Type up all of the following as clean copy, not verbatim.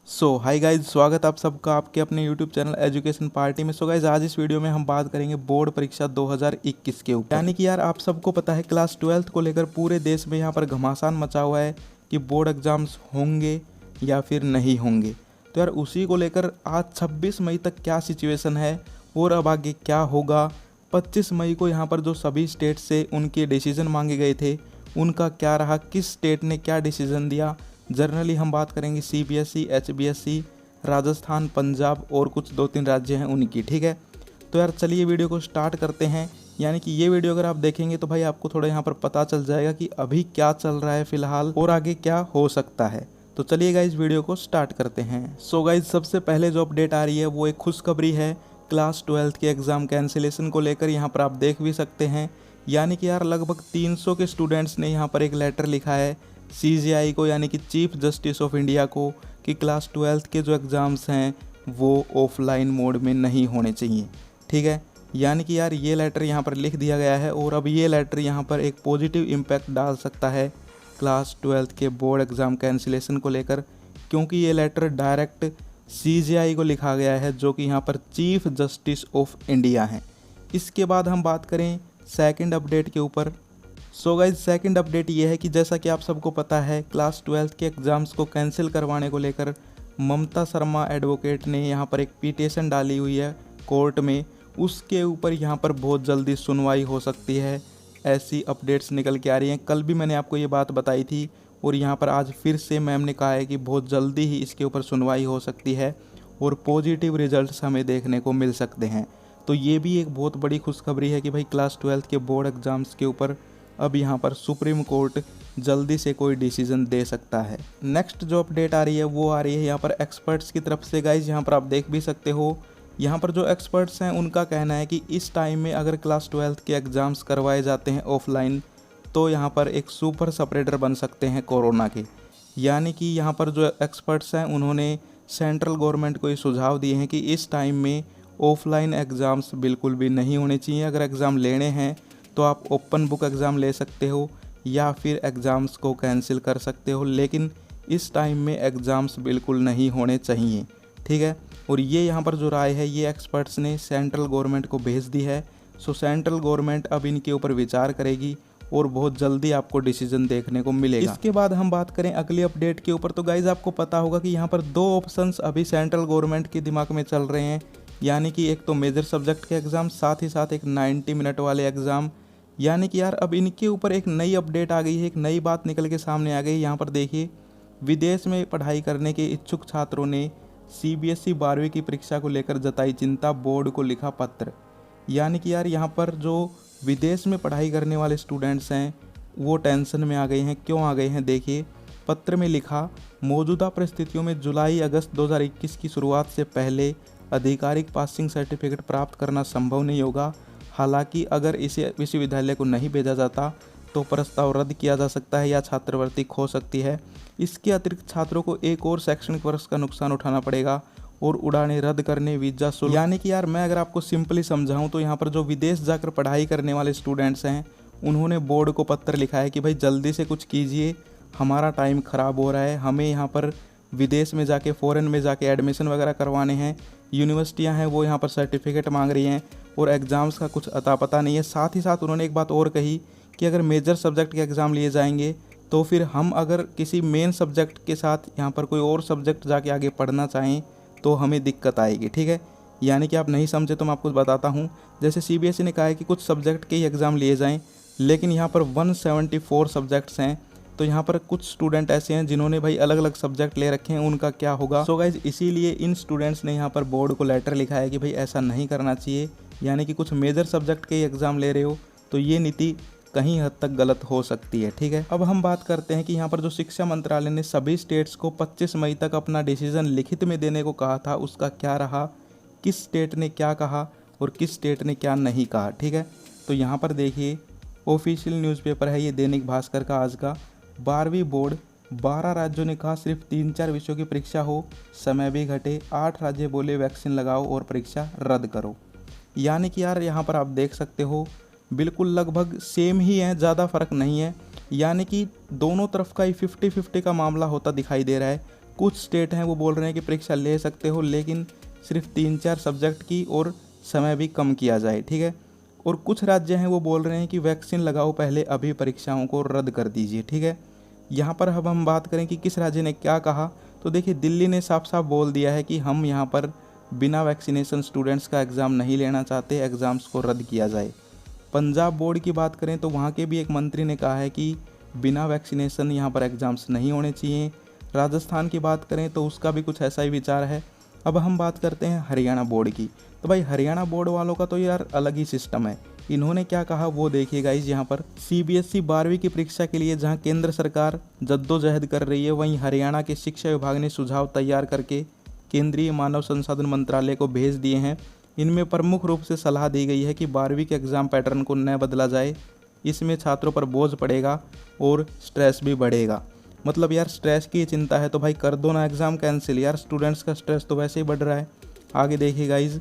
Hi guys, स्वागत आप सबका आपके अपने यूट्यूब चैनल एजुकेशन पार्टी में। गाइज, आज इस वीडियो में हम बात करेंगे बोर्ड परीक्षा 2021 के ऊपर। यानी कि यार आप सबको पता है क्लास 12th को लेकर पूरे देश में यहाँ पर घमासान मचा हुआ है कि बोर्ड एग्जाम्स होंगे या फिर नहीं होंगे। तो यार उसी को लेकर आज 26 मई तक क्या सिचुएशन है और अब आगे क्या होगा। 25 मई को यहाँ पर जो सभी स्टेट से उनके डिसीजन मांगे गए थे उनका क्या रहा, किस स्टेट ने क्या डिसीजन दिया। जनरली हम बात करेंगे CBSE, HBSE, राजस्थान, पंजाब और कुछ 2-3 राज्य हैं उनकी। ठीक है, तो यार चलिए वीडियो को स्टार्ट करते हैं। यानी कि ये वीडियो अगर आप देखेंगे तो भाई आपको थोड़ा यहाँ पर पता चल जाएगा कि अभी क्या चल रहा है फिलहाल और आगे क्या हो सकता है। तो चलिए गाइज वीडियो को स्टार्ट करते हैं। गाइज, सबसे पहले जो अपडेट आ रही है वो एक खुशखबरी है क्लास 12th के एग्ज़ाम कैंसिलेशन को लेकर। यहाँ पर आप देख भी सकते हैं, यानी कि यार लगभग 300 के स्टूडेंट्स ने यहाँ पर एक लेटर लिखा है CJI को, यानी कि चीफ जस्टिस ऑफ इंडिया को, कि क्लास 12th के जो एग्ज़ाम्स हैं वो ऑफलाइन मोड में नहीं होने चाहिए। ठीक है, यानी कि यार ये लेटर यहाँ पर लिख दिया गया है और अब ये लेटर यहाँ पर एक पॉजिटिव इम्पैक्ट डाल सकता है क्लास 12th के बोर्ड एग्ज़ाम कैंसिलेशन को लेकर, क्योंकि ये लेटर डायरेक्ट CJI को लिखा गया है जो कि यहाँ पर चीफ जस्टिस ऑफ इंडिया हैं। इसके बाद हम बात करें सेकंड अपडेट के ऊपर। गाइज, सेकंड अपडेट ये है कि जैसा कि आप सबको पता है क्लास 12th के एग्ज़ाम्स को कैंसिल करवाने को लेकर ममता शर्मा एडवोकेट ने यहाँ पर एक पिटीशन डाली हुई है कोर्ट में। उसके ऊपर यहाँ पर बहुत जल्दी सुनवाई हो सकती है, ऐसी अपडेट्स निकल के आ रही हैं। कल भी मैंने आपको ये बात बताई थी और यहाँ पर आज फिर से मैम ने कहा है कि बहुत जल्दी ही इसके ऊपर सुनवाई हो सकती है और पॉजिटिव रिजल्ट्स हमें देखने को मिल सकते हैं। तो ये भी एक बहुत बड़ी खुशखबरी है कि भाई क्लास 12th के बोर्ड एग्ज़ाम्स के ऊपर अब यहाँ पर सुप्रीम कोर्ट जल्दी से कोई डिसीजन दे सकता है। नेक्स्ट जो अपडेट आ रही है वो आ रही है यहाँ पर एक्सपर्ट्स की तरफ से। गाइज, यहाँ पर आप देख भी सकते हो, यहाँ पर जो एक्सपर्ट्स हैं उनका कहना है कि इस टाइम में अगर क्लास 12th के एग्ज़ाम्स करवाए जाते हैं ऑफलाइन तो यहाँ पर एक सुपर स्प्रेडर बन सकते हैं कोरोना के। यानी कि यहाँ पर जो एक्सपर्ट्स हैं उन्होंने सेंट्रल गवर्नमेंट को ये सुझाव दिए हैं कि इस टाइम में ऑफलाइन एग्ज़ाम्स बिल्कुल भी नहीं होने चाहिए। अगर एग्ज़ाम लेने हैं तो आप ओपन बुक एग्ज़ाम ले सकते हो या फिर एग्ज़ाम्स को कैंसिल कर सकते हो, लेकिन इस टाइम में एग्ज़ाम्स बिल्कुल नहीं होने चाहिए। ठीक है, और ये यहाँ पर जो राय है ये एक्सपर्ट्स ने सेंट्रल गवर्नमेंट को भेज दी है। सेंट्रल गवर्नमेंट अब इनके ऊपर विचार करेगी और बहुत जल्दी आपको डिसीजन देखने को मिलेगा। इसके बाद हम बात करें अगली अपडेट के ऊपर। तो गाइज, आपको पता होगा कि यहाँ पर 2 ऑप्शंस अभी सेंट्रल गवर्नमेंट के दिमाग में चल रहे हैं, यानी कि एक तो मेजर सब्जेक्ट के एग्ज़ाम, साथ ही साथ एक 90 मिनट वाले एग्ज़ाम। यानी कि यार अब इनके ऊपर एक नई अपडेट आ गई है, एक नई बात निकल के सामने आ गई। यहाँ पर देखिए, विदेश में पढ़ाई करने के इच्छुक छात्रों ने CBSE 12वीं की परीक्षा को लेकर जताई चिंता, बोर्ड को लिखा पत्र। यानी कि यार यहाँ पर जो विदेश में पढ़ाई करने वाले स्टूडेंट्स हैं वो टेंशन में आ गए हैं। क्यों आ गए हैं, देखिए पत्र में लिखा, मौजूदा परिस्थितियों में जुलाई-अगस्त 2021 की शुरुआत से पहले आधिकारिक पासिंग सर्टिफिकेट प्राप्त करना संभव नहीं होगा। हालांकि अगर इसे विश्वविद्यालय को नहीं भेजा जाता तो प्रस्ताव रद्द किया जा सकता है या छात्रवृत्ति खो सकती है। इसके अतिरिक्त छात्रों को एक और शैक्षणिक वर्ष का नुकसान उठाना पड़ेगा और उड़ानें रद्द करने, वीज़ा शुल्क। यानी कि यार मैं अगर आपको सिंपली समझाऊं तो यहाँ पर जो विदेश जाकर पढ़ाई करने वाले स्टूडेंट्स हैं उन्होंने बोर्ड को पत्र लिखा है कि भाई जल्दी से कुछ कीजिए, हमारा टाइम ख़राब हो रहा है, हमें यहाँ पर विदेश में जाके फ़ॉरेन में जाके एडमिशन वगैरह करवाने हैं, यूनिवर्सिटियाँ हैं वो यहाँ पर सर्टिफिकेट मांग रही हैं और एग्ज़ाम्स का कुछ अता पता नहीं है। साथ ही साथ उन्होंने एक बात और कही कि अगर मेजर सब्जेक्ट के एग्ज़ाम लिए जाएंगे तो फिर हम अगर किसी मेन सब्जेक्ट के साथ यहाँ पर कोई और सब्जेक्ट जाके आगे पढ़ना चाहें तो हमें दिक्कत आएगी। ठीक है, यानी कि आप नहीं समझे तो मैं आपको बताता हूँ। जैसे CBSE ने कहा है कि कुछ सब्जेक्ट के ही एग्ज़ाम लिए जाएँ, लेकिन यहाँ पर 174 सब्जेक्ट्स हैं। तो यहाँ पर कुछ स्टूडेंट ऐसे हैं जिन्होंने भाई अलग अलग सब्जेक्ट ले रखे हैं, उनका क्या होगा। गाइज, इसीलिए इन स्टूडेंट्स ने यहाँ पर बोर्ड को लेटर लिखा है कि भाई ऐसा नहीं करना चाहिए। यानी कि कुछ मेजर सब्जेक्ट के ही एग्ज़ाम ले रहे हो तो ये नीति कहीं हद तक गलत हो सकती है। ठीक है, अब हम बात करते हैं कि यहाँ पर जो शिक्षा मंत्रालय ने सभी स्टेट्स को 25 मई तक अपना डिसीजन लिखित में देने को कहा था उसका क्या रहा, किस स्टेट ने क्या कहा और किस स्टेट ने क्या नहीं कहा। ठीक है, तो यहाँ पर देखिए ऑफिशियल न्यूज़पेपर है ये दैनिक भास्कर का आज का। 12वीं बोर्ड, 12 राज्यों ने कहा सिर्फ 3-4 विषयों की परीक्षा हो, समय भी घटे। 8 राज्य बोले वैक्सीन लगाओ और परीक्षा रद्द करो। यानी कि यार यहाँ पर आप देख सकते हो बिल्कुल लगभग सेम ही है, ज़्यादा फ़र्क नहीं है। यानी कि दोनों तरफ का ही 50-50 का मामला होता दिखाई दे रहा है। कुछ स्टेट हैं वो बोल रहे हैं कि परीक्षा ले सकते हो, लेकिन सिर्फ 3-4 सब्जेक्ट की और समय भी कम किया जाए, ठीक है। और कुछ राज्य हैं वो बोल रहे हैं कि वैक्सीन लगाओ पहले, अभी परीक्षाओं को रद्द कर दीजिए, ठीक है। यहाँ पर अब हम बात करें कि किस राज्य ने क्या कहा, तो देखिए दिल्ली ने साफ साफ बोल दिया है कि हम यहाँ पर बिना वैक्सीनेशन स्टूडेंट्स का एग्ज़ाम नहीं लेना चाहते, एग्ज़ाम्स को रद्द किया जाए। पंजाब बोर्ड की बात करें तो वहाँ के भी एक मंत्री ने कहा है कि बिना वैक्सीनेशन यहाँ पर एग्ज़ाम्स नहीं होने चाहिए। राजस्थान की बात करें तो उसका भी कुछ ऐसा ही विचार है। अब हम बात करते हैं हरियाणा बोर्ड की, तो भाई हरियाणा बोर्ड वालों का तो यार अलग ही सिस्टम है। इन्होंने क्या कहा वो देखिए गाइस, यहाँ पर CBSE 12वीं की परीक्षा के लिए जहाँ केंद्र सरकार जद्दोजहद कर रही है, वहीं हरियाणा के शिक्षा विभाग ने सुझाव तैयार करके केंद्रीय मानव संसाधन मंत्रालय को भेज दिए हैं। इनमें प्रमुख रूप से सलाह दी गई है कि 12वीं के एग्ज़ाम पैटर्न को न बदला जाए, इसमें छात्रों पर बोझ पड़ेगा और स्ट्रेस भी बढ़ेगा। मतलब यार स्ट्रेस की चिंता है तो भाई कर दो ना एग्ज़ाम कैंसिल, यार स्टूडेंट्स का स्ट्रेस तो वैसे ही बढ़ रहा है। आगे देखिए गाइज,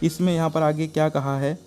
इसमें यहाँ पर आगे क्या कहा है।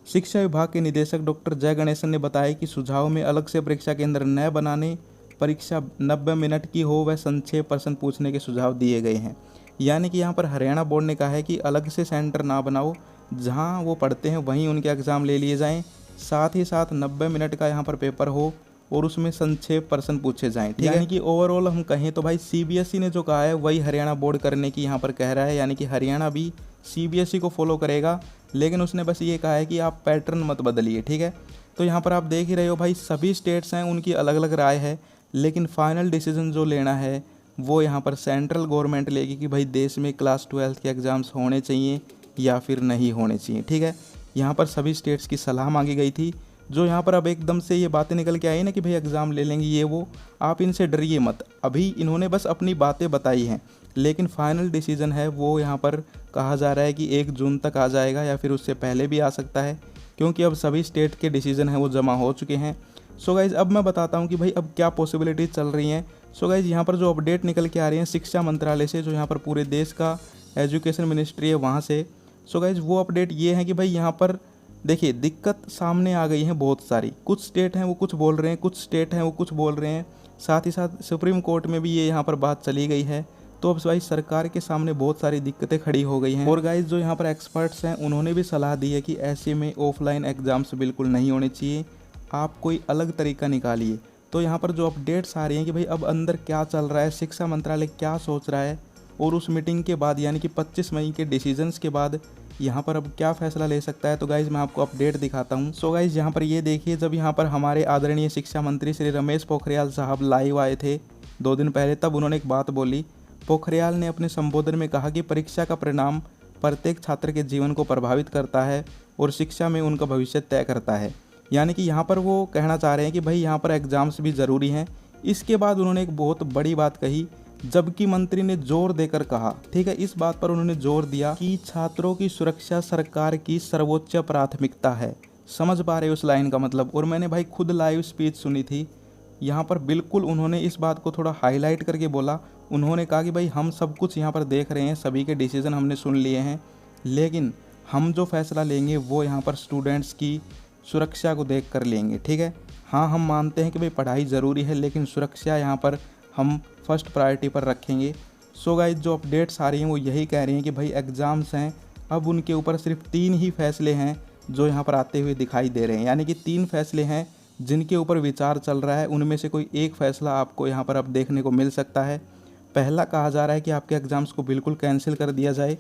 शिक्षा विभाग के निदेशक डॉक्टर जय गणेशन ने बताया कि सुझाव में अलग से परीक्षा केंद्र न बनाने, परीक्षा 90 मिनट की हो व संक्षेप प्रश्न पूछने के सुझाव दिए गए हैं। यानी कि यहाँ पर हरियाणा बोर्ड ने कहा है कि अलग से सेंटर ना बनाओ, जहाँ वो पढ़ते हैं वहीं उनके एग्ज़ाम ले लिए जाएँ, साथ ही साथ 90 मिनट का यहाँ पर पेपर हो और उसमें संक्षेप प्रश्न पूछे जाएं, ठीक है। यानी कि ओवरऑल हम कहें तो भाई CBSE ने जो कहा है वही हरियाणा बोर्ड करने की यहाँ पर कह रहा है, यानी कि हरियाणा भी CBSE को फॉलो करेगा, लेकिन उसने बस ये कहा है कि आप पैटर्न मत बदलिए, ठीक है। तो यहाँ पर आप देख ही रहे हो भाई, सभी स्टेट्स हैं उनकी अलग अलग राय है, लेकिन फाइनल डिसीजन जो लेना है वो यहाँ पर सेंट्रल गवर्नमेंट लेगी कि भाई देश में क्लास 12 के एग्ज़ाम्स होने चाहिए या फिर नहीं होने चाहिए, ठीक है। यहाँ पर सभी स्टेट्स की सलाह मांगी गई थी। जो यहाँ पर अब एकदम से ये बातें निकल के आई ना कि भाई एग्ज़ाम ले लेंगे ये वो, आप इनसे डरिए मत। अभी इन्होंने बस अपनी बातें बताई हैं, लेकिन फाइनल डिसीजन है वो यहाँ पर कहा जा रहा है कि 1 जून तक आ जाएगा या फिर उससे पहले भी आ सकता है, क्योंकि अब सभी स्टेट के डिसीजन हैं वो जमा हो चुके हैं। सो गाइज़ अब मैं बताता हूँ कि भाई अब क्या पॉसिबिलिटीज़ चल रही हैं। सो गाइज़ यहाँ पर जो अपडेट निकल के आ रही हैं शिक्षा मंत्रालय से, जो यहाँ पर पूरे देश का एजुकेशन मिनिस्ट्री है वहाँ से। सो गाइज़ वो अपडेट ये है कि भाई यहाँ पर देखिए दिक्कत सामने आ गई है बहुत सारी। कुछ स्टेट हैं वो कुछ बोल रहे हैं, कुछ स्टेट हैं वो कुछ बोल रहे हैं, साथ ही साथ सुप्रीम कोर्ट में भी ये यहाँ पर बात चली गई है। तो अब भाई सरकार के सामने बहुत सारी दिक्कतें खड़ी हो गई हैं। और गाइज जो यहाँ पर एक्सपर्ट्स हैं उन्होंने भी सलाह दी है कि ऐसे में ऑफलाइन एग्ज़ाम्स बिल्कुल नहीं होने चाहिए, आप कोई अलग तरीका निकालिए। तो यहाँ पर जो अपडेट्स आ रही हैं कि भाई अब अंदर क्या चल रहा है, शिक्षा मंत्रालय क्या सोच रहा है, और उस मीटिंग के बाद यानी कि 25 मई के डिसीजंस के बाद यहाँ पर अब क्या फ़ैसला ले सकता है। तो गाइज़ मैं आपको अपडेट दिखाता हूँ। सो गाइज़ यहाँ पर ये देखिए, जब यहाँ पर हमारे आदरणीय शिक्षा मंत्री श्री रमेश पोखरियाल साहब लाइव आए थे 2 दिन पहले, तब उन्होंने एक बात बोली। पोखरियाल ने अपने संबोधन में कहा कि परीक्षा का परिणाम प्रत्येक छात्र के जीवन को प्रभावित करता है और शिक्षा में उनका भविष्य तय करता है। यानी कि यहाँ पर वो कहना चाह रहे हैं कि भाई यहाँ पर एग्ज़ाम्स भी ज़रूरी हैं। इसके बाद उन्होंने एक बहुत बड़ी बात कही, जबकि मंत्री ने जोर देकर कहा, ठीक है, इस बात पर उन्होंने जोर दिया कि छात्रों की सुरक्षा सरकार की सर्वोच्च प्राथमिकता है। समझ पा रहे उस लाइन का मतलब। और मैंने भाई खुद लाइव स्पीच सुनी थी, यहाँ पर बिल्कुल उन्होंने इस बात को थोड़ा हाईलाइट करके बोला। उन्होंने कहा कि भाई हम सब कुछ यहाँ पर देख रहे हैं, सभी के डिसीज़न हमने सुन लिए हैं, लेकिन हम जो फैसला लेंगे वो यहाँ पर स्टूडेंट्स की सुरक्षा को देख कर लेंगे, ठीक है। हाँ हम मानते हैं कि भाई पढ़ाई ज़रूरी है, लेकिन सुरक्षा यहाँ पर हम फर्स्ट प्रायोरिटी पर रखेंगे। सो गाइस जो अपडेट्स आ रही हैं वो यही कह रही हैं कि भाई एग्ज़ाम्स हैं, अब उनके ऊपर सिर्फ 3 ही फैसले हैं जो यहाँ पर आते हुए दिखाई दे रहे हैं। यानी कि 3 फैसले हैं जिनके ऊपर विचार चल रहा है, उनमें से कोई एक फ़ैसला आपको यहाँ पर अब देखने को मिल सकता है। पहला कहा जा रहा है कि आपके एग्ज़ाम्स को बिल्कुल कैंसिल कर दिया जाए।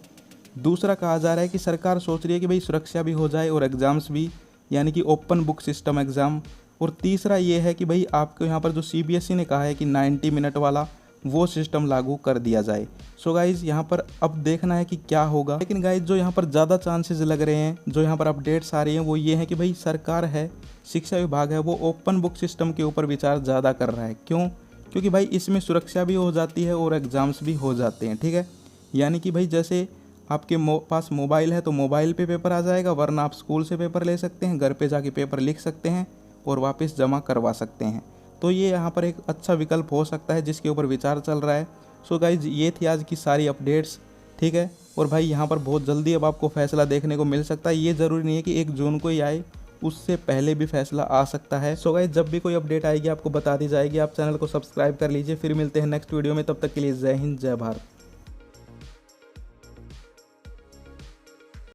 दूसरा कहा जा रहा है कि सरकार सोच रही है कि भाई सुरक्षा भी हो जाए और एग्ज़ाम्स भी, यानी कि ओपन बुक सिस्टम एग्ज़ाम। और तीसरा ये है कि भाई आपको यहाँ पर जो CBSE ने कहा है कि 90 मिनट वाला वो सिस्टम लागू कर दिया जाए। सो गाइज़ यहाँ पर अब देखना है कि क्या होगा। लेकिन गाइज़ जो यहाँ पर ज़्यादा चांसेस लग रहे हैं, जो यहाँ पर अपडेट्स आ रही हैं वो ये है कि भाई सरकार है, शिक्षा विभाग है, वो ओपन बुक सिस्टम के ऊपर विचार ज़्यादा कर रहा है। क्यों? क्योंकि भाई इसमें सुरक्षा भी हो जाती है और एग्ज़ाम्स भी हो जाते हैं, ठीक है। यानी कि भाई जैसे आपके पास मोबाइल है तो मोबाइल पे पेपर आ जाएगा, वरना आप स्कूल से पेपर ले सकते हैं, घर पे जाके पेपर लिख सकते हैं और वापस जमा करवा सकते हैं। तो ये यहाँ पर एक अच्छा विकल्प हो सकता है जिसके ऊपर विचार चल रहा है। सो गाइज ये थी आज की सारी अपडेट्स, ठीक है। और भाई यहाँ पर बहुत जल्दी अब आपको फैसला देखने को मिल सकता है। ये ज़रूरी नहीं है कि 1 जून को ही आए, उससे पहले भी फैसला आ सकता है। सो गाइस जब भी कोई अपडेट आएगी आपको बता दी जाएगी। आप चैनल को सब्सक्राइब कर लीजिए। फिर मिलते हैं नेक्स्ट वीडियो में, तब तक के लिए जय हिंद जय भारत।